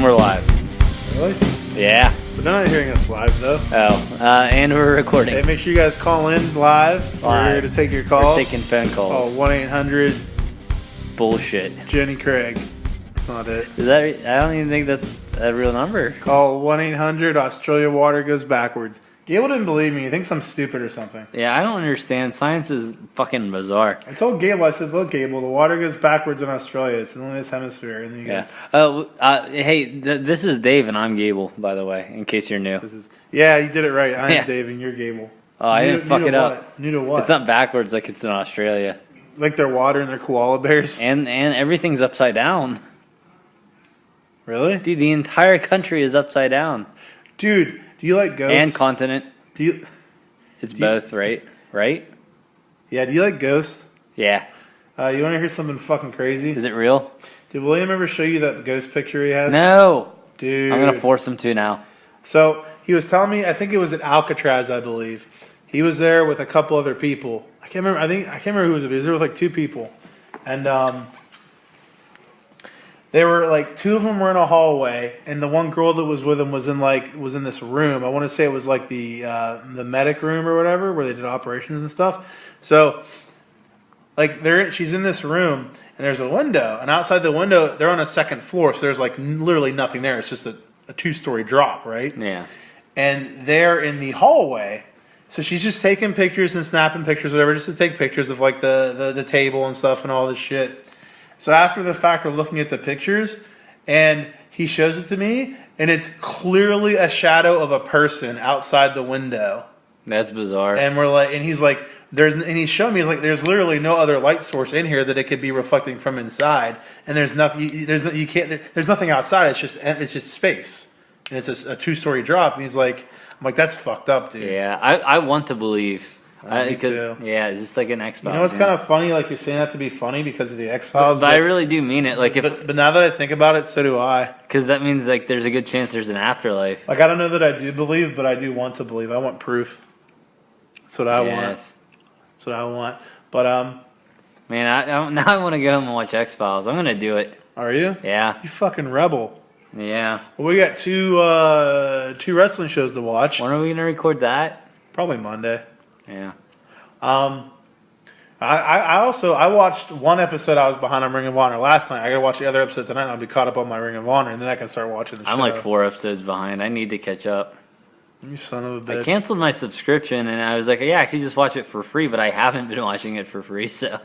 And we're live. Really? Yeah. But they're not hearing us live, though. Oh, and we're recording. Hey, make sure you guys call in live. We're here to take your calls. We're taking phone calls. Oh, 1-800 Bullshit. Jenny Craig. That's not it. Is that? I don't even think that's a real number. Call 1-800 Australia water goes backwards. Gable didn't believe me. He thinks I'm stupid or something. Yeah, I don't understand. Science is fucking bizarre. I told Gable, I said, look, Gable, the water goes backwards in Australia. It's in this hemisphere. And then he goes, hey, this is Dave and I'm Gable, by the way, in case you're new. yeah, you did it right. I'm Dave and you're Gable. Oh, I didn't fuck it up. New to what? It's not backwards like it's in Australia. Like their water and their koala bears? And everything's upside down. Really? Dude, the entire country is upside down. Dude, do you like ghosts? And continent. It's both, right? Right? Yeah, do you like ghosts? Yeah. You want to hear something fucking crazy? Is it real? Did William ever show you that ghost picture he has? No. Dude. I'm going to force him to now. So, he was telling me, I think it was at Alcatraz, I believe. He was there with a couple other people. I can't remember who it was. He was there with like two people. And they were like, two of them were in a hallway, and the one girl that was with him was in this room. I want to say it was like the medic room or whatever, where they did operations and stuff. So, like she's in this room, and there's a window, and outside the window, they're on a second floor, so there's like literally nothing there. It's just a 2-story drop, right? Yeah. And they're in the hallway. So she's just taking pictures and snapping pictures, whatever, just to take pictures of like the table and stuff and all this shit. So after the fact, we're looking at the pictures, and he shows it to me, and it's clearly a shadow of a person outside the window. That's bizarre. And we're like, and he's like, and he's showing me, he's like, there's literally no other light source in here that it could be reflecting from inside, and there's nothing, there's nothing outside. It's just space, and it's a 2-story drop. And he's like, I'm like, that's fucked up, dude. Yeah, I want to believe. Me too. Yeah, it's just like an X-Files. You know, it's kind of funny, like you're saying that to be funny because of the X-Files. But I really do mean it. Like, but now that I think about it, so do I. Because that means like there's a good chance there's an afterlife. Like, I don't know that I do believe, but I do want to believe. I want proof. That's what I want. That's what I want. But man, now I want to go home and watch X-Files. I'm gonna do it. Are you? Yeah. You fucking rebel. Yeah. Well, we got two wrestling shows to watch. When are we gonna record that? Probably Monday. Yeah. I watched one episode. I was behind on Ring of Honor last night. I got to watch the other episode tonight, and I'll be caught up on my Ring of Honor, and then I can start watching the show. I'm like 4 episodes behind. I need to catch up. You son of a bitch. I canceled my subscription, and I was like, yeah, I could just watch it for free, but I haven't been watching it for free, so.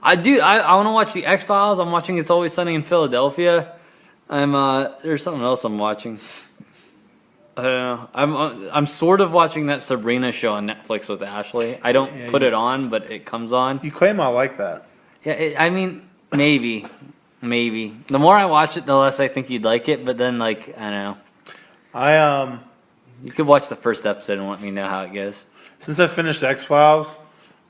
I want to watch the X-Files. I'm watching It's Always Sunny in Philadelphia. There's something else I'm watching. I don't know. I'm sort of watching that Sabrina show on Netflix with Ashley. I don't put it on, but it comes on. You claim I like that. Yeah, I mean, maybe. The more I watch it, the less I think you'd like it. But then, like, I don't know. You could watch the first episode and let me know how it goes. Since I finished X-Files,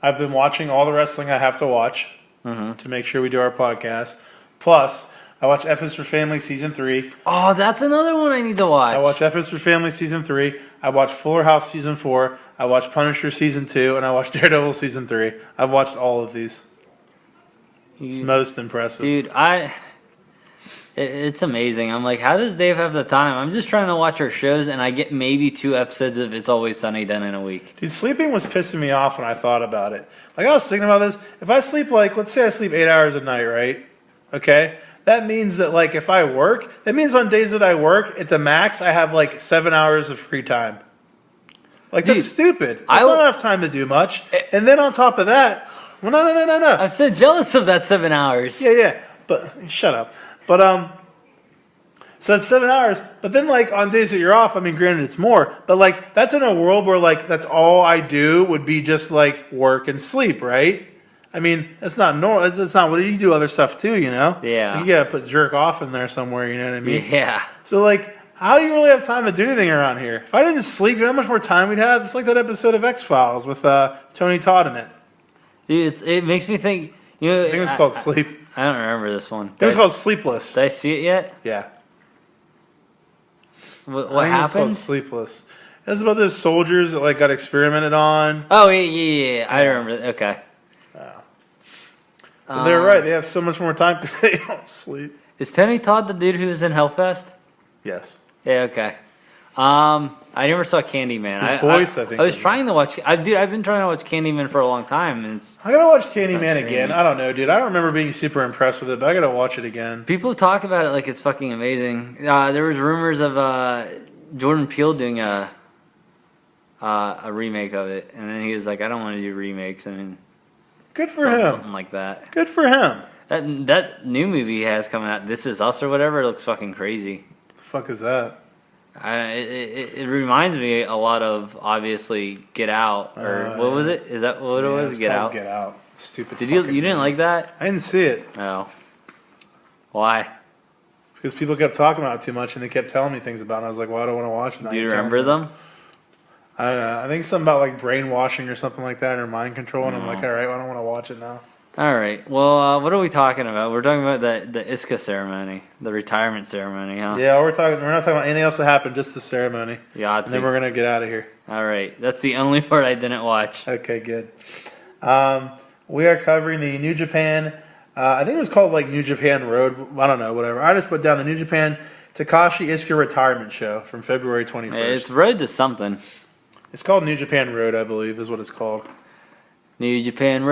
I've been watching all the wrestling I have to watch to make sure we do our podcast. Plus, I watch F is for Family Season 3. Oh, that's another one I need to watch. I watch F is for Family Season 3. I watch Fuller House Season 4. I watch Punisher Season 2. And I watch Daredevil Season 3. I've watched all of these. It's most impressive. Dude, it's amazing. I'm like, how does Dave have the time? I'm just trying to watch our shows, and I get maybe 2 episodes of It's Always Sunny done in a week. Dude, sleeping was pissing me off when I thought about it. Like, I was thinking about this. If I sleep, let's say I sleep 8 hours a night, right? Okay? That means that, if I work, that means on days that I work, at the max, I have, 7 hours of free time. Dude, that's stupid. That's not enough time to do much. And then on top of that, well, no. I'm so jealous of that 7 hours. Yeah. But, shut up. But, so that's 7 hours. But then, on days that you're off, I mean, granted, it's more. But, that's in a world where, that's all I do would be just, work and sleep, right? I mean, that's not normal. That's not what you do. Other stuff too, you know. Yeah. You gotta put jerk off in there somewhere. You know what I mean? Yeah. So how do you really have time to do anything around here? If I didn't sleep, you know how much more time we'd have? It's like that episode of X-Files with Tony Todd in it. Dude, it makes me think. I think it's called Sleep. I don't remember this one. I think it's called Sleepless. Did I see it yet? Yeah. What I think happened? It's called Sleepless. It's about those soldiers that got experimented on. Oh yeah. I remember. Okay. But they're right. They have so much more time because they don't sleep. Is Tony Todd the dude who was in Hellfest? Yes. Yeah, okay. I never saw Candyman. His voice, I think. I was trying to watch. I've been trying to watch Candyman for a long time, and I gotta watch not Candyman again. streaming. I don't know, dude. I don't remember being super impressed with it, but I gotta watch it again. people talk about it like it's fucking amazing. There was rumors of Jordan Peele doing a remake of it, and then he was like, "I don't want to do remakes." I mean, Good for him. something like that. Good for him. That new movie he has coming out, This Is Us or whatever, it looks fucking crazy. The fuck is that? It reminds me a lot of obviously Get Out or what was it? Is that what it was? It's Get called Out. Get Out. Stupid. You fucking didn't movie. like that? I didn't see it No. Why? because people kept talking about it too much and they kept telling me things about it. I was like, well, I don't want to watch it. Now Do you you're telling remember me. them? I don't know. I think something about like brainwashing or something like that or mind control. And I'm like, all right, well, I don't want to watch it now. All right. Well, what are we talking about? We're talking about the ISCA ceremony, the retirement ceremony, huh? Yeah, we're not talking about anything else that happened, just the ceremony. Yahtzee. And then we're gonna get out of here. All right. That's the only part I didn't watch. Okay, good. We are covering the New Japan. I think it was called like New Japan Road. I don't know, whatever. I just put down the New Japan Takashi Iizuka retirement show from February 21st. It's road to something. It's called New Japan Road, I believe, is what it's called. New Japan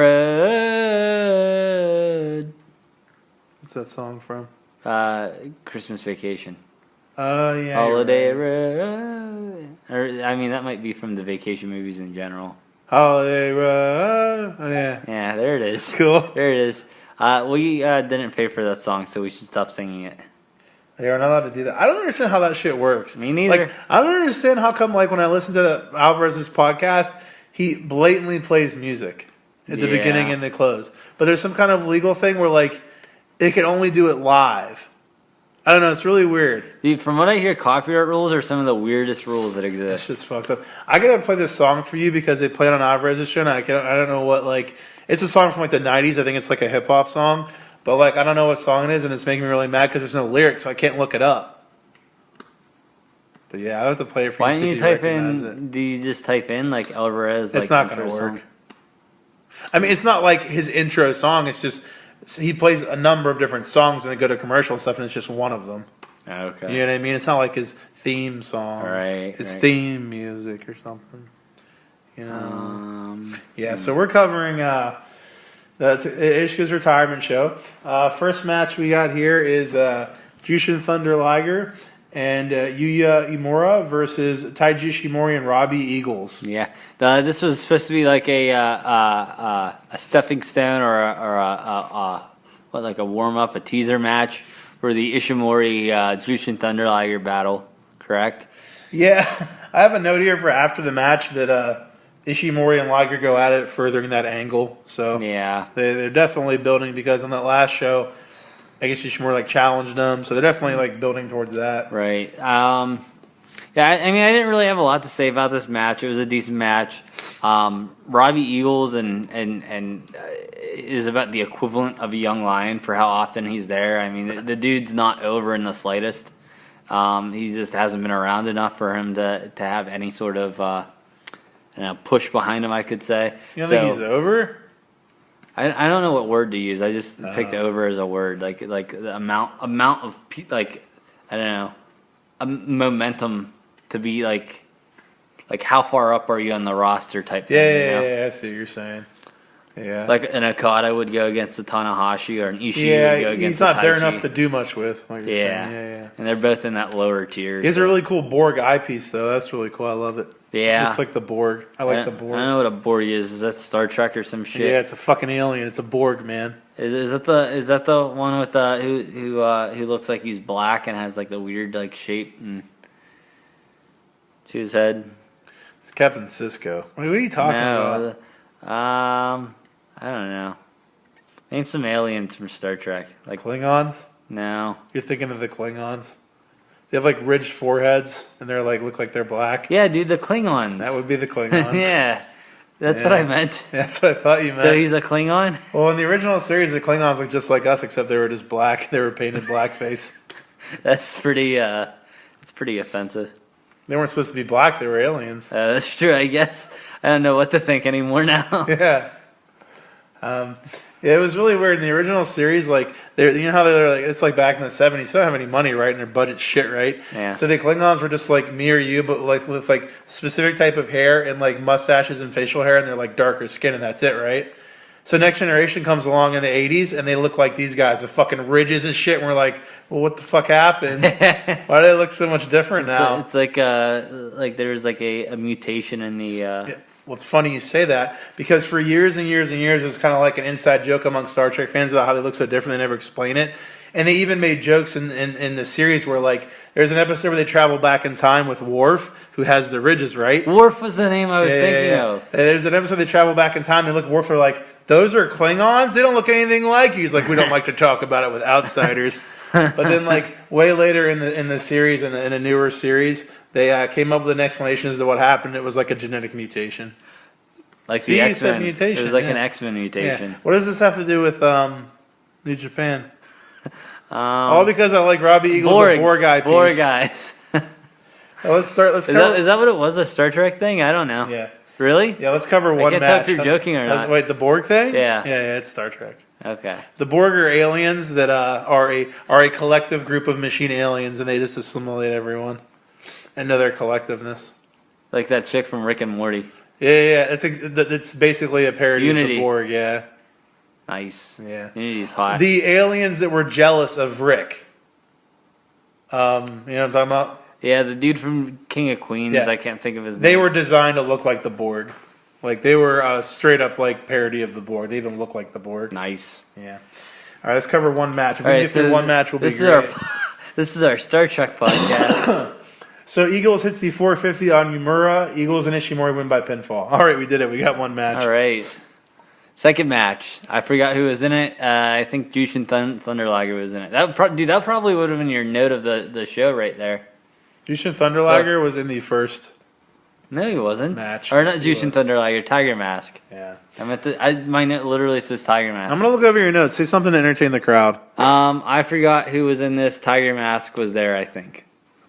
Road. What's that song from? Christmas Vacation. Oh, yeah. Holiday you're right. Road. Or, I mean, that might be from the vacation movies in general. Holiday Road. Oh, yeah. Yeah, there it is. Cool. There it is. We didn't pay for that song, so we should stop singing it. You're not allowed to do that. I don't understand how that shit works. Me neither. Like, I don't understand how come, like, when I listen to Alvarez's podcast, he blatantly plays music at the Yeah. beginning and the close. But there's some kind of legal thing where, like, it can only do it live. I don't know. It's really weird. Dude, from what I hear, copyright rules are some of the weirdest rules that That exist. shit's fucked up. I gotta play this song for you because they played on Alvarez's show, and I don't know what, like, it's a song from, like, the 90s. I think it's, like, a hip-hop song. But, like, I don't know what song it is, and it's making me really mad because there's no lyrics, so I can't look it up. But, yeah, I have to play it for Why you. don't See you if type recognize it. in? Do you just type in like Alvarez? It's like, not going to intro work. song? I mean, it's not like his intro song. It's just he plays a number of different songs and they go to commercial and stuff, and it's just one of them. Okay. You know what I mean? It's not like his theme song, Right, his right. theme music or something. You know? Yeah. Hmm. So we're covering the Iizuka's retirement show. First match we got here is Jushin Thunder Liger and Yuya Imura versus Taiji Ishimori and Robbie Eagles. Yeah. This was supposed to be like a stepping stone or a warm up, a teaser match for the Ishimori Jushin Thunder Liger battle. Correct. Yeah, I have a note here for after the match that Ishimori and Liger go at it, furthering that angle. So Yeah. they're definitely building because on that last show, I guess Ishimori like challenged them, so they're definitely like building towards that. Right. Yeah, I mean, I didn't really have a lot to say about this match. It was a decent match. Robbie Eagles and is about the equivalent of a young lion for how often he's there. I mean, the dude's not over in the slightest. He just hasn't been around enough for him to have any sort of push behind him, I could say. You don't think he's over? I don't know what word to use. I just picked over as a word, like the amount of I don't know, a momentum to be like how far up are you on the roster type thing. Yeah, I see what you're saying. Yeah. Like an Okada would go against a Tanahashi or an Ishii would go Yeah, against he's not there Taichi. enough to do much with. Like you're Yeah. saying. Yeah. And they're both in that lower tier. He has a really cool Borg eyepiece, though. That's really cool. I love it. Yeah. Looks like the Borg. I like the Borg. I don't know what a Borg is. Is that Star Trek or some shit? Yeah, it's a fucking alien. It's a Borg, man. Is that the one with who looks like he's black and has like the weird like shape and to his head? It's Captain Sisko. What are you talking about? I don't know. Name some aliens from Star Trek. Like Klingons? no. You're thinking of the Klingons? They have like ridged foreheads, and they're like look like they're black. Yeah, dude, the Klingons. That would be the Klingons. yeah, that's what I meant. That's what I thought you meant. So he's a Klingon. Well, in the original series, the Klingons look just like us, except they were just black. They were painted blackface. That's pretty. It's pretty offensive. They weren't supposed to be black. They were aliens. That's true. I guess I don't know what to think anymore now. Yeah. Yeah, it was really weird in the original series. Like, you know how they're like, it's like back in the '70s. They don't have any money, right? And their budget's shit, right? Yeah. So the Klingons were just like me or you, but like with like specific type of hair and like mustaches and facial hair, and they're like darker skin, and that's it, right? So Next Generation comes along in the '80s, and they look like these guys with fucking ridges and shit. And we're like, well, what the fuck happened? Why do they look so much different now? It's like there's like a mutation in the. Yeah. Well, it's funny you say that because for years and years and years, it was kind of like an inside joke among Star Trek fans about how they look so different. They never explain it. And they even made jokes in the series where, like, there's an episode where they travel back in time with Worf, who has the ridges, right? Worf was the name I was thinking of. There's an episode they travel back in time. They look at Worf, they're like, those are Klingons? They don't look anything like you. He's like, we don't like to talk about it with outsiders. But then, like, way later in the series, in a newer series, they came up with an explanation as to what happened. It was like a genetic mutation. Like See, the you said X-Men. mutation. It was like yeah. an X-Men mutation. Yeah. What does this have to do with New Japan? All because I like Robbie Eagles and Borg Guy piece. Borg guys. Let's start. Let's cover. Is that what it was? A Star Trek thing? I don't know. Yeah. Really? Yeah. Let's cover one I can't match. tell if you're joking or not. Wait, the Borg thing? Yeah. Yeah. It's Star Trek. Okay. The Borg are aliens that are a collective group of machine aliens, and they just assimilate everyone into their collectiveness. Like that chick from Rick and Morty. Yeah. It's basically a parody of Unity. the Borg. Yeah. Nice. Yeah. Unity's hot. The aliens that were jealous of Rick. You know what I'm talking about? Yeah, the dude from King of Queens. Yeah. I can't think of his name. They were designed to look like the Borg. Like, they were straight up, like, parody of the Borg. They even look like the Borg. Nice. Yeah. All right, let's cover one match. If we All can right, get through one match, we'll be this great. This is our Star Trek podcast. So, Eagles hits the 450 on Yumura. Eagles and Ishimori win by pinfall. All right, we did it. We got one match. All right. Second match. I forgot who was in it. I think Jushin Thunderliger was in it. That probably would have been your note of the show right there. Jushin Thunderliger was in the first. No, he wasn't. Match. Or not Yes, he Jushin was. Thunderliger, Tiger Mask. Yeah. My note literally says Tiger Mask. I'm going to look over your notes. Say something to entertain the crowd. I forgot who was in this. Tiger Mask was there, I think.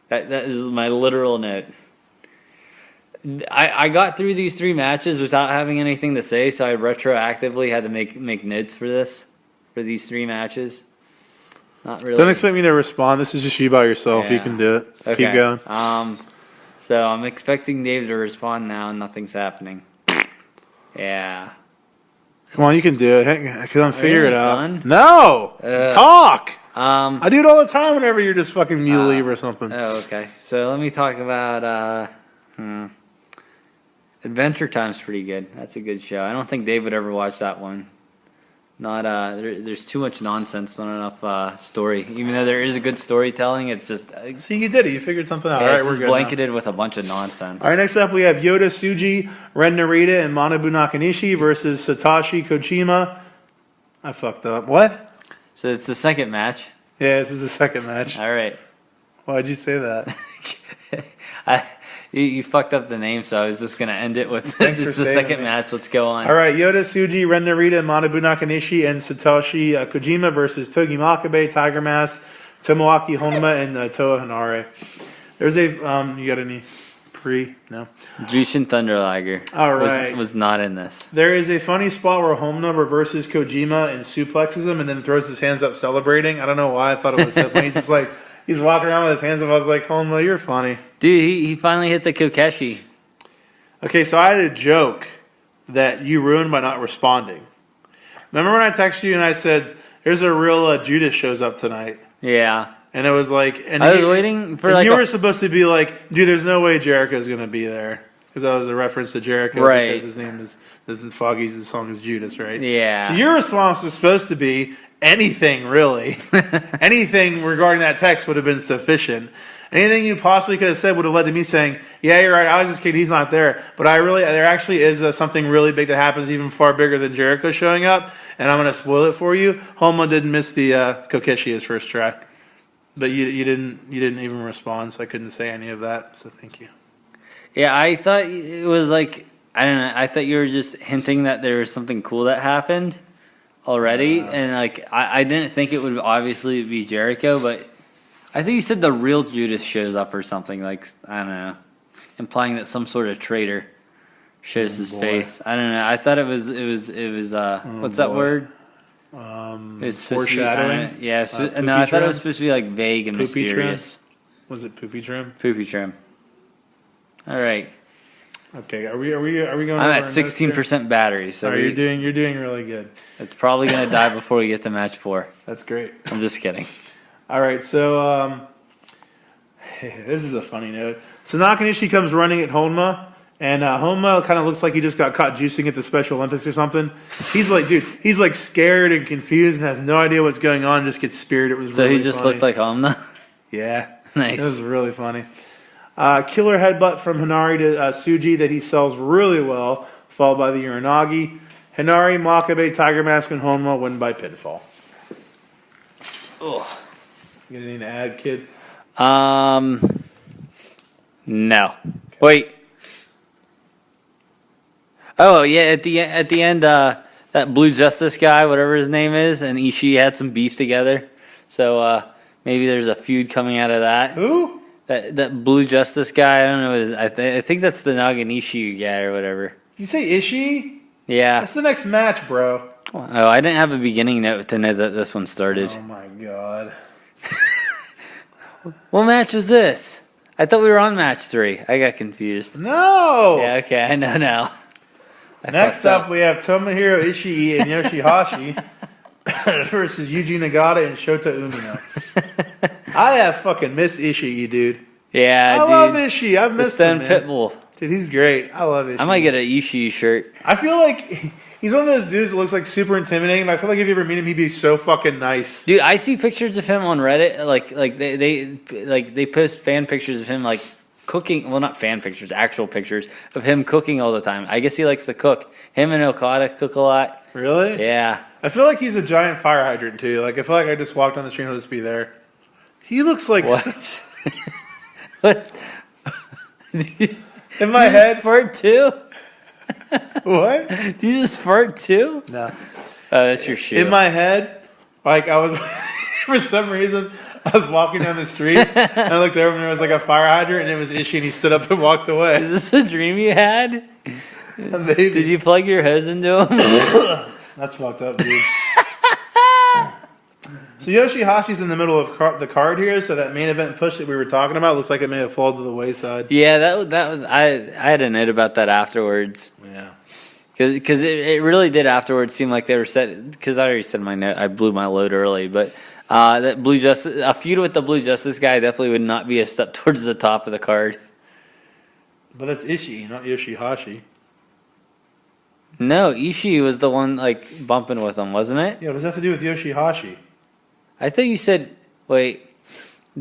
That is my literal note. I got through these three matches without having anything to say, so I retroactively had to make notes for these three matches. Not really. Don't expect me to respond. This is just you by yourself. Yeah. You can do it. Okay. Keep going. So I'm expecting Dave to respond now, and nothing's happening. Yeah. Come on, you can do it. Come figure it out. done? No! Talk! Um. I do it all the time whenever you're just fucking mule leave or something. Oh, okay. So let me talk about Adventure Time's pretty good. That's a good show. I don't think Dave would ever watch that one. Not there's too much nonsense, not enough story. Even though there is a good storytelling, it's just See, you did it. You figured something out. yeah, All right, it's we're just good blanketed with a bunch of nonsense. All right, next up we have Yoda Tsuji, Ren Narita, and Manabu Nakanishi versus Satoshi Kojima. I fucked up. What? So it's the second match. Yeah, this is the second match. All right. Why'd you say that? You fucked up the name, so I was just gonna end it with Thanks for it's the saving second me. match. Let's go on. All right, Yoda Tsuji, Ren Narita, Manabu Nakanishi, and Satoshi Kojima versus Togi Makabe, Tiger Mask, Tomoaki Honma, and Toa Hanare. There's a you got any no? Jushin Thunderliger All right. was not in this. There is a funny spot where Honma reverses Kojima and suplexes him and then throws his hands up celebrating. I don't know why I thought it was so funny. He's just like, he's walking around with his hands up. I was like, Honma, you're funny. Dude, he finally hit the Kokeshi. Okay, so I had a joke that you ruined by not responding. Remember when I texted you and I said, there's a real Judas shows up tonight? Yeah. And it was like... And I was waiting for and like you were supposed to be like, dude, there's no way Jericho's going to be there. Because that was a reference to Jericho. Right. Because his name is... Foggy's song is Judas, right? Yeah. So your response was supposed to be anything, really. Anything regarding that text would have been sufficient. Anything you possibly could have said would have led to me saying, yeah, you're right, I was just kidding, he's not there. But there actually is something really big that happens even far bigger than Jericho showing up. And I'm going to spoil it for you. Honma didn't miss the Kokeshi his first try. But you didn't even respond, so I couldn't say any of that. So thank you. Yeah, I thought it was like, I don't know, I thought you were just hinting that there was something cool that happened already. And like, I didn't think it would obviously be Jericho, but I think you said the real Judas shows up or something. Like, I don't know, implying that some sort of traitor shows his face. I don't know. I thought it was what's that word? It's supposed to be, Foreshadowing. yeah. Poopy No, I thought it trim? was supposed to be like vague and Poopy mysterious. Was it poopy trim? Poopy trim. All right. Okay, are we going? I'm at 16% battery, so you're doing really good. it's probably gonna die before we get to match 4. That's great. I'm just kidding. All right, so this is a funny note. So Nakanishi comes running at Honma, and Honma kind of looks like he just got caught juicing at the Special Olympics or something. He's like, dude, he's like scared and confused and has no idea what's going on. Just gets speared. It was So really he just funny. looked like Omna. Yeah, Nice. It was really funny. Killer headbutt from Hinari to Tsuji that he sells really well, followed by the Uranagi. Hinari, Makabe, Tiger Mask, and Honma win by pinfall. Ugh. You got anything to add, kid? No. Wait. Oh yeah, at the end, that Blue Justice guy, whatever his name is, and Ishii had some beef together. So maybe there's a feud coming out of that. Who? That Blue Justice guy, I don't know what it is. I think that's the Naganishi guy or whatever. You say Ishii? Yeah. That's the next match, bro. Oh, I didn't have a beginning note to know that this one started. Oh my god. What match was this? I thought we were on match 3. I got confused. No! Yeah, okay, I know now. Next up, we have Tomohiro Ishii and Yoshihashi versus Yuji Nagata and Shota Umino. I have fucking missed Ishii, dude. Yeah, I love Ishii. I've missed him, man. Pitbull. Dude, he's great. I love Ishii. I might get a Ishii shirt. I feel like he's one of those dudes that looks like super intimidating, but I feel like if you ever meet him, he'd be so fucking nice. Dude, I see pictures of him on Reddit. Like they post fan pictures of him like cooking. Well, not fan pictures, actual pictures of him cooking all the time. I guess he likes to cook. Him and Okada cook a lot. Really? Yeah. I feel like he's a giant fire hydrant too. Like I feel like I just walked down the street and he'll just be there. He looks like What? What? in my head. Fart too? What? Do you just fart too? No. Oh, that's your shit. In my head, like I was for some reason I was walking down the street and I looked over and there was like a fire hydrant and it was Ishii and he stood up and walked away. Is this a dream you had? Maybe. Did you plug your hose into him? That's fucked up, dude. So Yoshihashi's in the middle of the card here, so that main event push that we were talking about looks like it may have fallen to the wayside. Yeah, that was. I had a note about that afterwards. Yeah. Because it really did afterwards seem like they were set. Because I already said my note, I blew my load early, but that Blue Justice, a feud with the Blue Justice guy definitely would not be a step towards the top of the card. But that's Ishii, not Yoshihashi. No, Ishii was the one like bumping with him, wasn't it? Yeah, what does that have to do with Yoshihashi? I thought you said. Wait,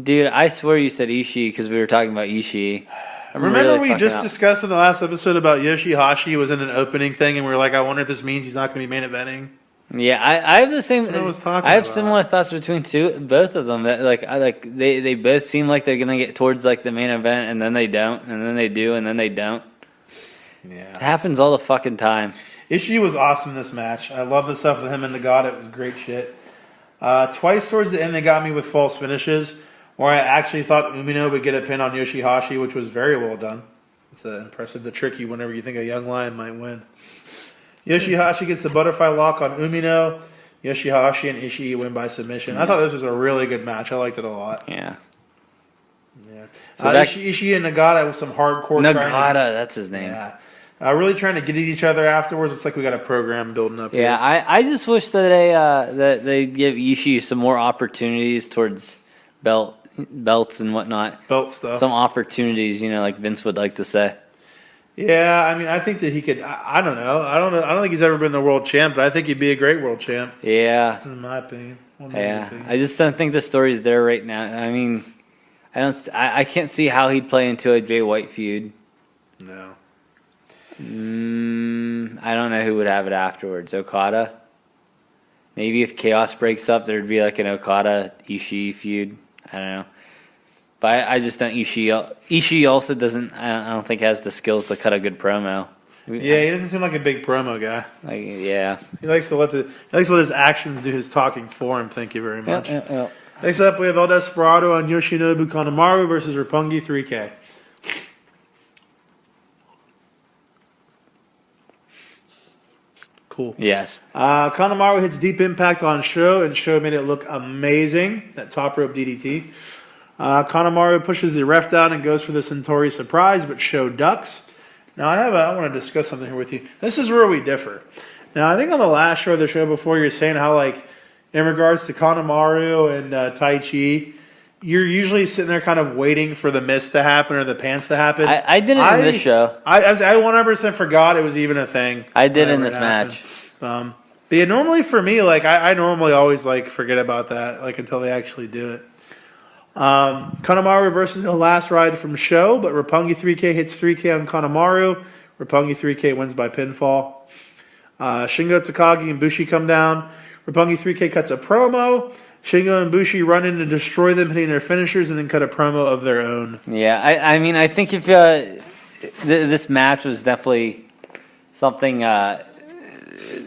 dude, I swear you said Ishii because we were talking about Ishii. Remember we just discussed in the last episode about Yoshihashi was in an opening thing, and we were like, I wonder if this means he's not going to be main eventing. Yeah, I have the same. That's what I was talking I have about. similar thoughts between both of them. That they both seem like they're gonna get towards like the main event, and then they don't, and then they do, and then they don't. Yeah, It happens all the fucking time. Ishii was awesome in this match. I love the stuff with him and Nagata. It was great shit. Twice towards the end, they got me with false finishes, where I actually thought Umino would get a pin on Yoshihashi, which was very well done. It's impressive to trick you whenever you think a young lion might win. Yoshihashi gets the butterfly lock on Umino. Yoshihashi and Ishii win by submission. I thought this was a really good match. I liked it a lot. Yeah. Yeah. So Ishii and Nagata with some hardcore. Nagata, that's his name. Yeah. Really trying to get at each other afterwards. It's like we got a program building up. Yeah, here. I just wish that they give Ishii some more opportunities towards belts and whatnot. Belt stuff. Some opportunities, like Vince would like to say. Yeah, I mean, I think that he could. I don't know. I don't think he's ever been the world champ, but I think he'd be a great world champ. Yeah. In my opinion. I just don't think the story's there right now. I mean, I can't see how he'd play into a Jay White feud. No. I don't know who would have it afterwards. Okada? Maybe if Chaos breaks up, there'd be like an Okada Ishii feud. I don't know. But I just don't. Ishii also doesn't. I don't think has the skills to cut a good promo. Yeah, he doesn't seem like a big promo guy. Yeah. He likes to let his actions do his talking for him. Thank you very much. Yeah. Next up, we have El Desperado on Yoshinobu Kanemaru versus Roppongi 3K. Cool. Yes. Kanemaru hits Deep Impact on Sho, and Sho made it look amazing. That top rope DDT. Kanemaru pushes the ref down and goes for the Centauri surprise, but Sho ducks. Now, I want to discuss something here with you. This is where we differ. Now, I think on the last show of the show before, you're saying how, like, in regards to Kanemaru and Tai Chi, you're usually sitting there kind of waiting for the miss to happen or the pants to happen. I did it in this show. I 100% forgot it was even a thing. I did in this match. But yeah, normally for me, like, I normally always, like, forget about that, like, until they actually do it. Kanemaru reverses the last ride from Sho, but Roppongi 3K hits 3K on Kanemaru. Roppongi 3K wins by pinfall. Shingo, Takagi, and Bushi come down. Roppongi 3K cuts a promo. Shingo and Bushi run in to destroy them, hitting their finishers, and then cut a promo of their own. Yeah, I mean, I think if this match was definitely something,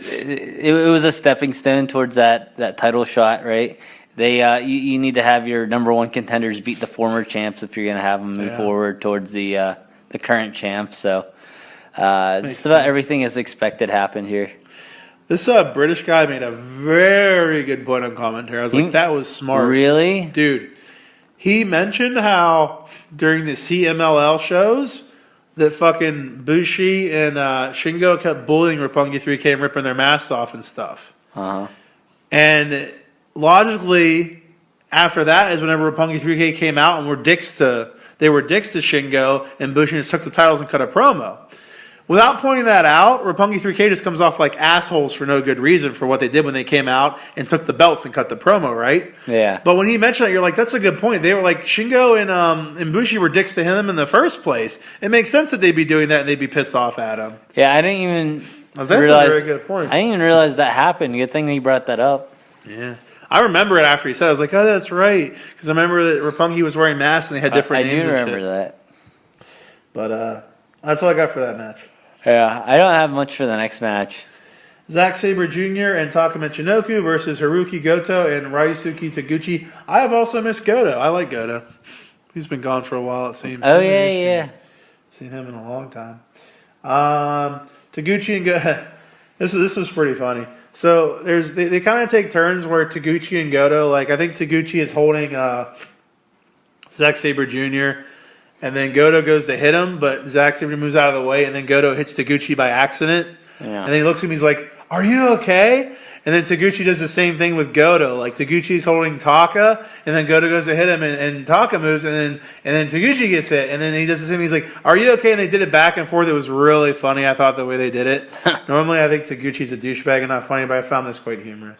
it was a stepping stone towards that title shot, right? You need to have your number one contenders beat the former champs if you're going to have them move forward towards the current champs. So just about everything as expected happened here. This British guy made a very good point on commentary. I was like, that was smart. Really? Dude, he mentioned how during the CMLL shows that fucking Bushi and Shingo kept bullying Roppongi 3K and ripping their masks off and stuff. Uh-huh. And logically, after that is whenever Roppongi 3K came out and were dicks to Shingo, and Bushi just took the titles and cut a promo. Without pointing that out, Roppongi 3K just comes off like assholes for no good reason for what they did when they came out and took the belts and cut the promo, right? Yeah. But when he mentioned it, you're like, that's a good point. They were like, Shingo and Bushi were dicks to him in the first place. It makes sense that they'd be doing that and they'd be pissed off at him. Yeah, I didn't even That's a very good point. I didn't even realize that happened. Good thing that you brought that up. Yeah. I remember it after he said it. I was like, oh, that's right. Because I remember that Roppongi was wearing masks and they had different names and shit. I do remember that. But that's all I got for that match. Yeah, I don't have much for the next match. Zack Sabre Jr. and Taka Michinoku versus Haruki Goto and Ryusuke Taguchi. I have also missed Goto. I like Goto. He's been gone for a while, it seems. Oh, yeah. Seen him in a long time. Taguchi and Goto. This is pretty funny. So they kind of take turns where Taguchi and Goto, like I think Taguchi is holding Zack Sabre Jr., and then Goto goes to hit him, but Zack Sabre moves out of the way, and then Goto hits Taguchi by accident. Yeah. And then he looks at him, he's like, are you okay? And then Taguchi does the same thing with Goto. Like Taguchi's holding Taka, and then Goto goes to hit him, and Taka moves, and then Taguchi gets hit, and then he does the same. He's like, "Are you okay?" And they did it back and forth. It was really funny. I thought the way they did it. Normally, I think Taguchi's a douchebag and not funny, but I found this quite humorous.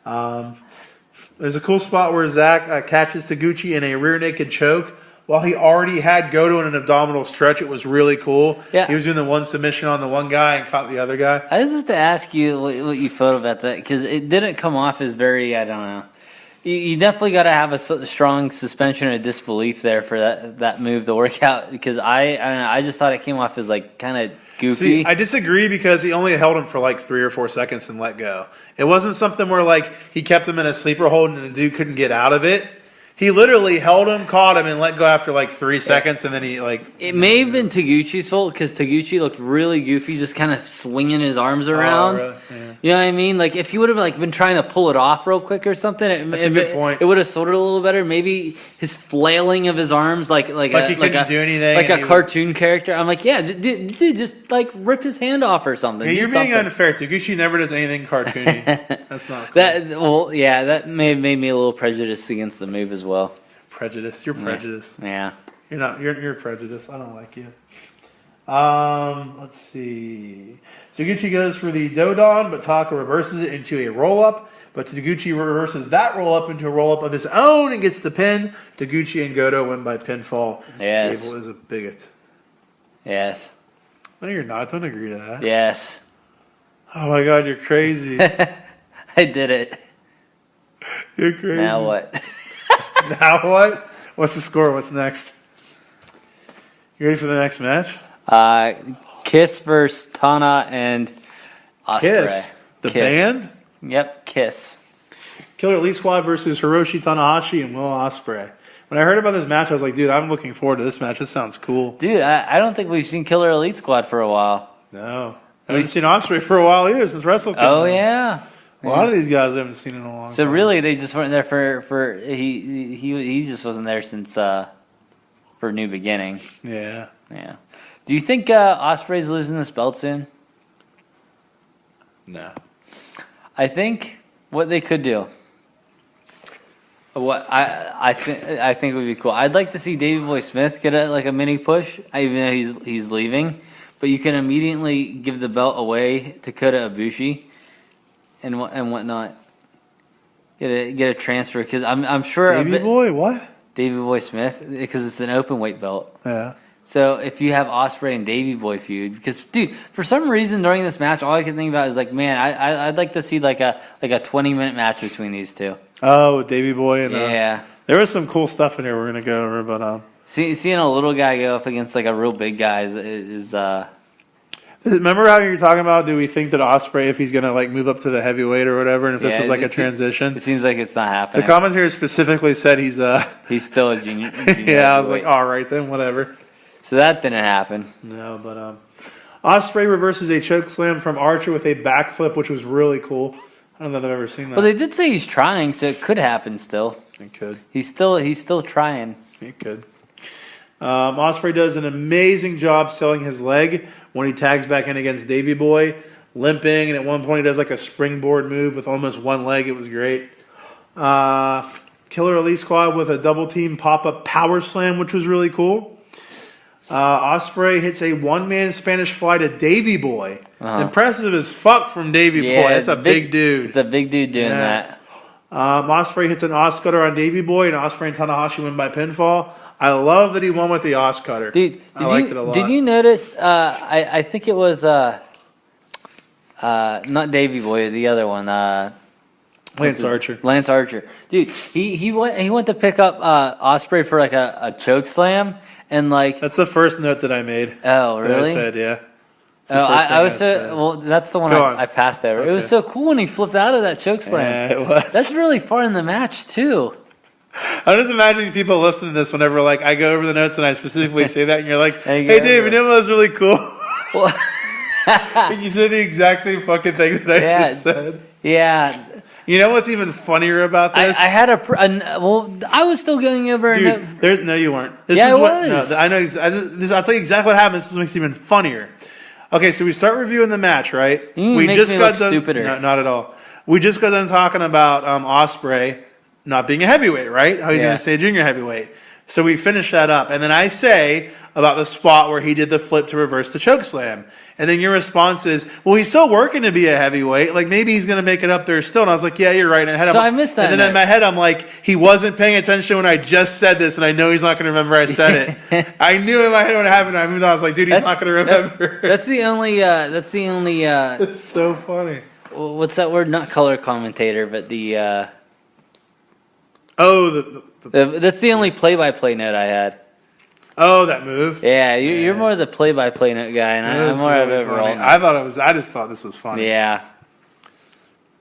There's a cool spot where Zack catches Taguchi in a rear naked choke. While he already had Goto in an abdominal stretch, it was really cool. Yeah. He was doing the one submission on the one guy and caught the other guy. I just have to ask you what you felt about that, because it didn't come off as very, I don't know. You definitely got to have a strong suspension of disbelief there for that move to work out, because I just thought it came off as like kind of goofy. See, I disagree because he only held him for like 3 or 4 seconds and let go. It wasn't something where like he kept him in a sleeper hold and the dude couldn't get out of it. He literally held him, caught him, and let go after like 3 seconds, and then he like... It may have been Taguchi's fault, because Taguchi looked really goofy, just kind of swinging his arms around. Oh, really? Yeah. You know what I mean? Like, if he would have like been trying to pull it off real quick or something, that's a good point. It would have sold it a little better. Maybe his flailing of his arms, like he couldn't do anything, like a cartoon character. I'm like, yeah, dude, just like rip his hand off or something. Yeah, you're being unfair. Taguchi never does anything cartoony. That's not cool. That may have made me a little prejudiced against the move as well. Prejudice. You're prejudiced. Yeah. You're not. You're prejudiced. I don't like you. Let's see. Taguchi goes for the Dodon, but Taka reverses it into a roll-up. But Taguchi reverses that roll-up into a roll-up of his own and gets the pin. Taguchi and Goto win by pinfall. Yes. Gable is a bigot. Yes. No, you're not. Don't agree to that. Yes. Oh my God, you're crazy. I did it. You're crazy. Now what? Now what? What's the score? What's next? You ready for the next match? Kiss versus Tana and Ospreay. Kiss? The band? Yep, Kiss. Killer Elite Squad versus Hiroshi Tanahashi and Will Ospreay. When I heard about this match, I was like, dude, I'm looking forward to this match. This sounds cool. Dude, I don't think we've seen Killer Elite Squad for a while. No. I haven't seen Ospreay for a while either since Wrestle came Oh out. yeah. A lot of these guys I haven't seen in a long So time. really, they just weren't there for he just wasn't there since for New Beginning. Yeah. Yeah. Do you think Ospreay's losing this belt soon? No. I think what they could do. What I think would be cool. I'd like to see Davey Boy Smith get a mini push, even though he's leaving. But you can immediately give the belt away to Kota Ibushi, and whatnot. Get a transfer because I'm sure Davey Boy, what? Davey Boy Smith, because it's an open weight belt. Yeah. So if you have Ospreay and Davey Boy feud, because dude, for some reason during this match, all I could think about is like, man, I'd like to see like a 20-minute match between these two. Oh, Davey Boy and Yeah. there was some cool stuff in here we're gonna go over, but Seeing a little guy go up against like a real big guy is remember how you were talking about? Do we think that Ospreay, if he's gonna like move up to the heavyweight or whatever, and if this Yeah, was like a it transition? It seems like it's not The happening. commentator specifically said he's He's still a junior. yeah, I was like, heavyweight. all right then, whatever. So that didn't happen. No, but Ospreay reverses a choke slam from Archer with a backflip, which was really cool. I don't know that I've ever seen that. Well, they did say he's trying, so it could happen still. It could. He's still trying. It could. Ospreay does an amazing job selling his leg when he tags back in against Davey Boy, limping, and at one point he does like a springboard move with almost one leg. It was great. Killer Elite Squad with a double team pop-up power slam, which was really cool. Ospreay hits a one-man Spanish fly to Davey Boy. Impressive as fuck from Davey Boy. That's a big dude. It's a big dude doing that. Ospreay hits an Oscutter on Davey Boy, and Ospreay and Tanahashi win by pinfall. I love that he won with the Oscutter. Dude, I liked it a lot. Did you notice? I think it was not Davey Boy, the other one. Lance Archer. Lance Archer. Dude, he went to pick up Ospreay for like a choke slam, and like That's the first note that I made. oh That really? I said, yeah. It's the Oh, first thing I was said. so well. That's the one Go on. I passed over. It was Okay. so cool when he flipped out of that choke slam. Yeah, it was. That's really far in the match too. I'm just imagining people listening to this whenever like I go over the notes and I specifically say that, and you're like, There you "Hey, go. Dave, you know what was really cool?" Well, Like, you said the exact same fucking thing that I Yeah. just said. yeah, You know what's even funnier about I this? had well, I was still going over. Dude, no, you weren't. This Yeah, is I what, was. No, I know. I'll tell you exactly what happened. This makes it even funnier. Okay, so we start reviewing the match, right? You we make just me got look done. stupider. No, not at all. We just got done talking about Ospreay not being a heavyweight, right? How he's Yeah. going to stay a junior heavyweight. So we finish that up, and then I say about the spot where he did the flip to reverse the choke slam, and then your response is, "Well, he's still working to be a heavyweight. Like maybe he's going to make it up there still." And I was like, "Yeah, you're right." And So I missed that And then note. in my head, I'm like, "He wasn't paying attention when I just said this, and I know he's not going to remember I said it." I knew in my head when it happened. I moved on. I was like, "Dude, he's not going to remember." That's the only. It's so funny. What's that word? Not color commentator, but the. Oh, That's the only play-by-play note I had. that move. Yeah, you're more the play-by-play note guy, and I'm That's more of really overall. funny. I thought it was. I just thought this was funny. Yeah,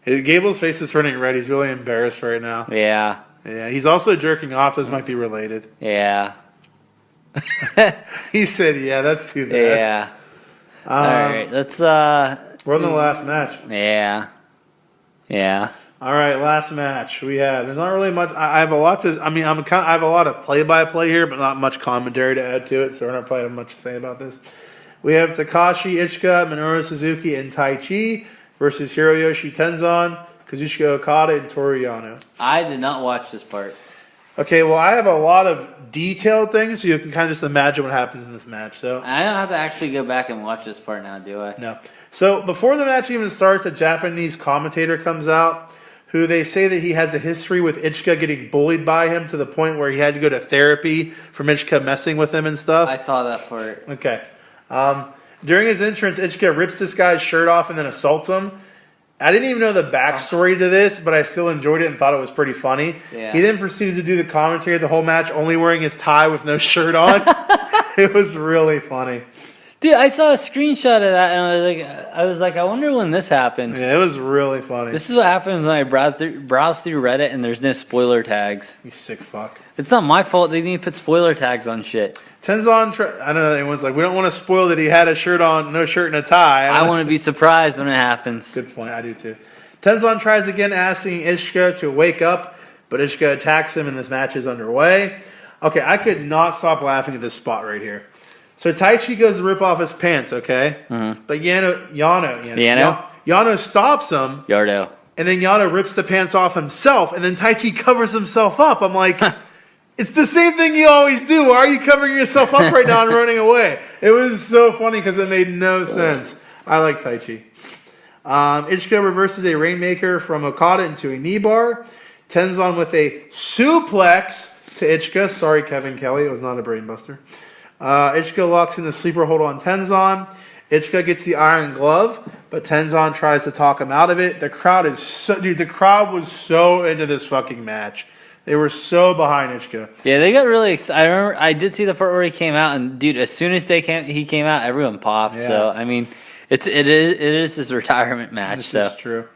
Gable's face is turning red. He's really embarrassed right now. yeah, Yeah, he's also jerking off. This might be related. yeah, He said, "Yeah, that's too bad." yeah. All right, let's. We're on the last match. Yeah, yeah. All right, last match we have. There's not really much. I have a lot to. I mean, I have a lot of play-by-play here, but not much commentary to add to it. So we're not probably have much to say about this. We have Takashi Iizuka, Minoru Suzuki, and Tai Chi versus Hiroyoshi Tenzan, Kazuchika Okada, and Toru Yano. I did not watch this part. Okay, well, I have a lot of detailed things, so you can kind of just imagine what happens in this match. So I don't have to actually go back and watch this part now, do I? no. So before the match even starts, a Japanese commentator comes out, who they say that he has a history with Iizuka getting bullied by him to the point where he had to go to therapy from Iizuka messing with him and stuff. I saw that part. Okay. During his entrance, Iizuka rips this guy's shirt off and then assaults him. I didn't even know the backstory to this, but I still enjoyed it and thought it was pretty funny. Yeah. He then proceeded to do the commentary the whole match, only wearing his tie with no shirt on. It was really funny. Dude, I saw a screenshot of that, and I was like, I wonder when this happened. Yeah, it was really funny. This is what happens when I browse through Reddit and there's no spoiler tags. You sick fuck. It's not my fault. They need to put spoiler tags on shit. Tenzon, I don't know. Everyone's like, we don't want to spoil that he had a shirt on, no shirt and a tie. I want to be surprised when it happens. Good point. I do too. Tenzon tries again, asking Iizuka to wake up, but Iizuka attacks him, and this match is underway. Okay, I could not stop laughing at this spot right here. So Taichi goes to rip off his pants, okay? Mm-hmm. But Yano stops him. Yardo. And then Yano rips the pants off himself, and then Taichi covers himself up. I'm like, it's the same thing you always do. Why are you covering yourself up right now and running away? It was so funny because it made no sense. I like Taichi. Iizuka reverses a Rainmaker from Okada into a knee bar. Tenzon with a suplex to Iizuka. Sorry, Kevin Kelly. It was not a brainbuster. Iizuka locks in the sleeper hold on Tenzon. Iizuka gets the iron glove, but Tenzon tries to talk him out of it. The crowd the crowd was so into this fucking match. They were so behind Iizuka. Yeah, they got really excited. I remember I did see the part where he came out, and dude, as soon as he came out, everyone popped. Yeah. So I mean, it is his retirement match. This is true.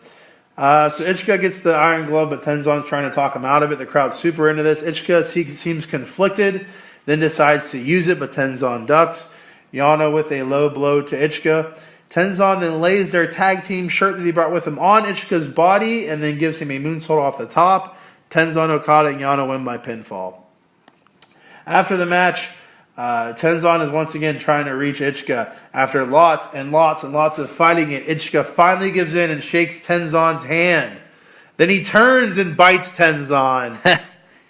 So Iizuka gets the iron glove, but Tenzon's trying to talk him out of it. The crowd's super into this. Iizuka seems conflicted, then decides to use it, but Tenzon ducks. Yano with a low blow to Iizuka. Tenzon then lays their tag team shirt that he brought with him on Iizuka's body and then gives him a moonsault off the top. Tenzon, Okada, and Yano win by pinfall. After the match, Tenzon is once again trying to reach Iizuka. After lots and lots and lots of fighting it, Iizuka finally gives in and shakes Tenzon's hand. Then he turns and bites Tenzon.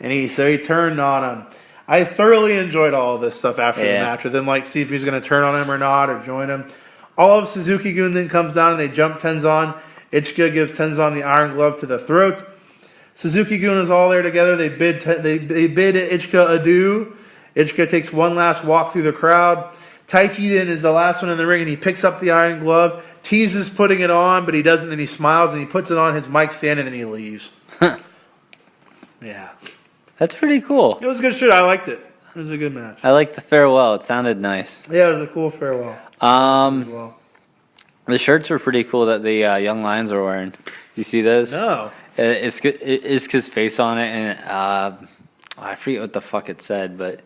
and he turned on him. I thoroughly enjoyed all of this stuff after the match with him, like see if he's going to turn on him or not or join him. All of Suzuki-gun then comes down and they jump Tenzon. Iizuka gives Tenzon the iron glove to the throat. Suzuki-gun is all there together. They bid Iizuka adieu. Iizuka takes one last walk through the crowd. Taichi then is the last one in the ring, and he picks up the iron glove, teases putting it on, but he doesn't. Then he smiles, and he puts it on his mic stand, and then he leaves. Yeah. That's pretty cool. It was good shit. I liked it. It was a good match. I liked the farewell. It sounded nice. Yeah, it was a cool farewell. The shirts were pretty cool that the Young Lions were wearing. You see those? No. It's Iizuka's face on it, and I forget what the fuck it said, but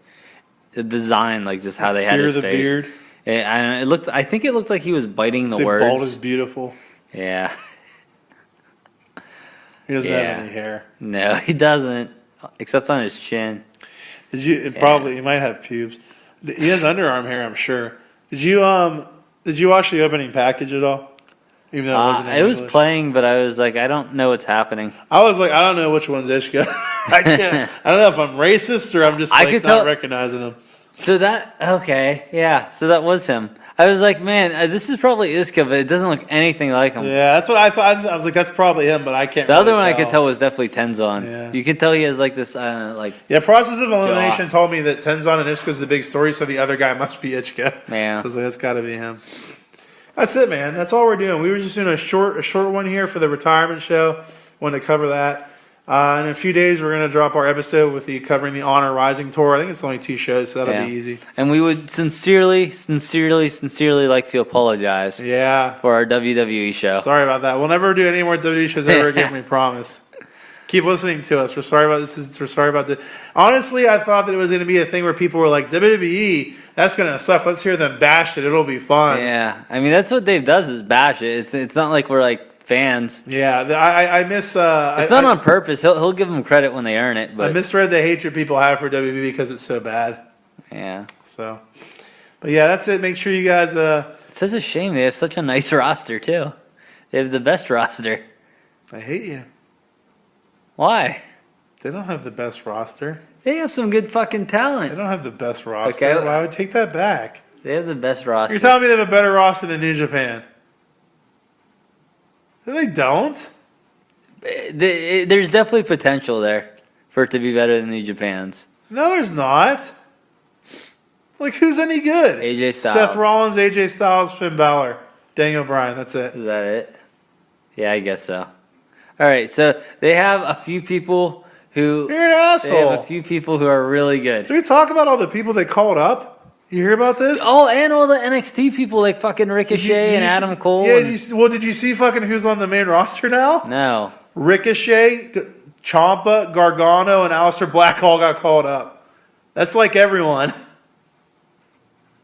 the design, like just how they had his face. Fear the beard. It looked. I think it looked like he was biting the words. Bald is beautiful. Yeah. He doesn't have any hair. No, he doesn't, except on his chin. Probably he might have pubes. He has underarm hair, I'm sure. Did you watch the opening package at all? Even though it wasn't in English? Was playing, but I was like, I don't know what's happening. I was like, I don't know which one's Iizuka. I can't. I don't know if I'm racist or I'm just not recognizing him. So that so that was him. I was like, man, this is probably Iizuka, but it doesn't look anything like him. Yeah, that's what I thought. I was like, that's probably him, but I can't. The other one I could tell was definitely Tenzon. Yeah. You could tell he has like this, Process of Elimination told me that Tenzon and Iizuka is the big story, so the other guy must be Iizuka. Yeah. So I was like, that's got to be him. That's it, man. That's all we're doing. We were just doing a short one here for the retirement show. Wanted to cover that. In a few days, we're going to drop our episode with covering the Honor Rising tour. I think it's only 2 shows, so that'll be easy. And we would sincerely like to apologize. Yeah. For our WWE show. Sorry about that. We'll never do any more WWE shows ever again. We promise. Keep listening to us. We're sorry about this. We're sorry about this. Honestly, I thought that it was going to be a thing where people were like, WWE, that's going to suck. Let's hear them bash it. It'll be fun. Yeah. I mean, that's what Dave does is bash it. It's not like we're like fans. Yeah. I miss... it's not on purpose. He'll give them credit when they earn it. But I misread the hatred people have for WWE because it's so bad. Yeah. So... But yeah, that's it. Make sure you guys... It's such a shame. They have such a nice roster, too. They have the best roster. I hate you. Why? They don't have the best roster. They have some good fucking talent. They don't have the best roster. Okay. Why would I take that back? They have the best roster. You're telling me they have a better roster than New Japan? No, they don't. There's definitely potential there for it to be better than New Japan's. No, there's not. Like, who's any good? AJ Styles. Seth Rollins, AJ Styles, Finn Balor, Daniel Bryan. That's it. Is that it? Yeah, I guess so. All right, so they have a few people who... You're an asshole. They have a few people who are really good. Did we talk about all the people they called up? You hear about this? Oh, and all the NXT people like fucking Ricochet and Adam Cole. Yeah, and... did you see fucking who's on the main roster now? No. Ricochet, Ciampa, Gargano, and Aleister Black all got called up. That's like everyone.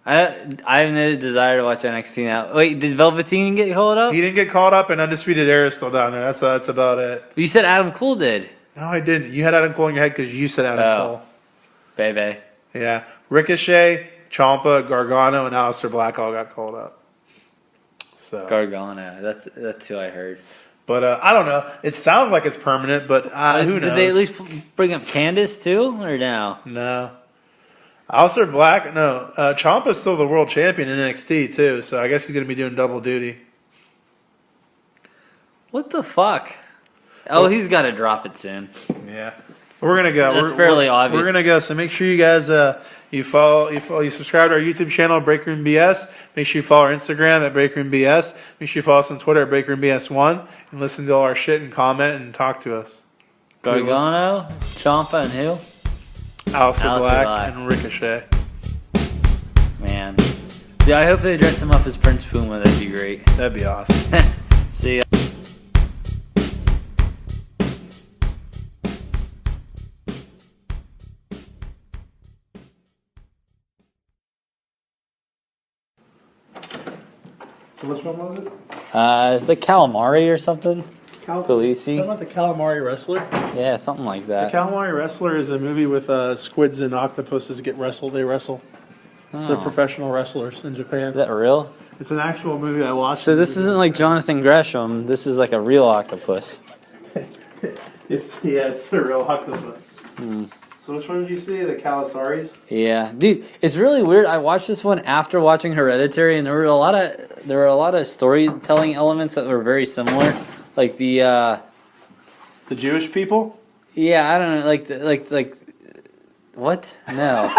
I have no desire to watch NXT now. Wait, did Velveteen get called up? He didn't get called up, and Undisputed Era is still down there. That's about it. You said Adam Cole did. No, I didn't. You had Adam Cole in your head because you said Adam Cole. Baby. Yeah. Ricochet, Ciampa, Gargano, and Aleister Black all got called up. So Gargano. That's who I heard. But I don't know. It sounds like it's permanent, but who knows? Did they at least bring up Candice too, or no? No. Aleister Black, no. Ciampa's still the world champion in NXT too, so I guess he's going to be doing double duty. What the fuck? Oh, he's got to drop it soon. Yeah. We're going to go. That's fairly obvious. We're going to go, so make sure you guys you subscribe to our YouTube channel, Breakroom BS. Make sure you follow our Instagram at Breakroom BS. Make sure you follow us on Twitter at Breakroom BS1 and listen to all our shit and comment and talk to us. Gargano, Ciampa, and who? Aleister Black and Ricochet. Man. Yeah, I hope they dress him up as Prince Puma. That'd be great. That'd be awesome. See ya. So which one was it? It's like calamari or something. Felici. Isn't that the Calamari Wrestler? Yeah, something like that. The Calamari Wrestler is a movie with squids and octopuses get wrestled. They wrestle. It's the professional wrestlers in Japan. Is that real? It's an actual movie I watched. So this isn't like Jonathan Gresham. This is like a real octopus. It's the real octopus. So which one did you see? The Calisaris? Yeah, dude, it's really weird. I watched this one after watching Hereditary, and there were a lot of storytelling elements that were very similar, like the Jewish people. Yeah, I don't know, like what? No.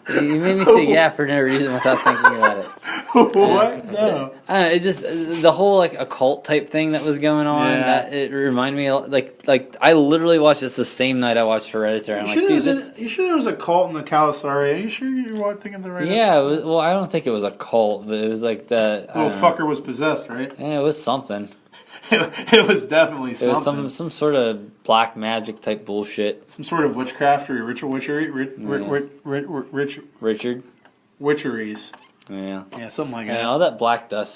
You made me say yeah for no reason without thinking about it. What? No. I don't know, it just the whole like occult type thing that was going on. Yeah. That it reminded me like I literally watched this the same night I watched Hereditary. I'm like, dude, you sure there was a cult in the Calasari? Are you sure you were thinking the right? Yeah, well, I don't think it was a cult, but it was like the little fucker was possessed, right? Yeah, it was something. It was definitely something. It was some sort of black magic type bullshit. Some sort of witchcraft or witcheries. Richard. Yeah, something like that. Yeah, all that black dust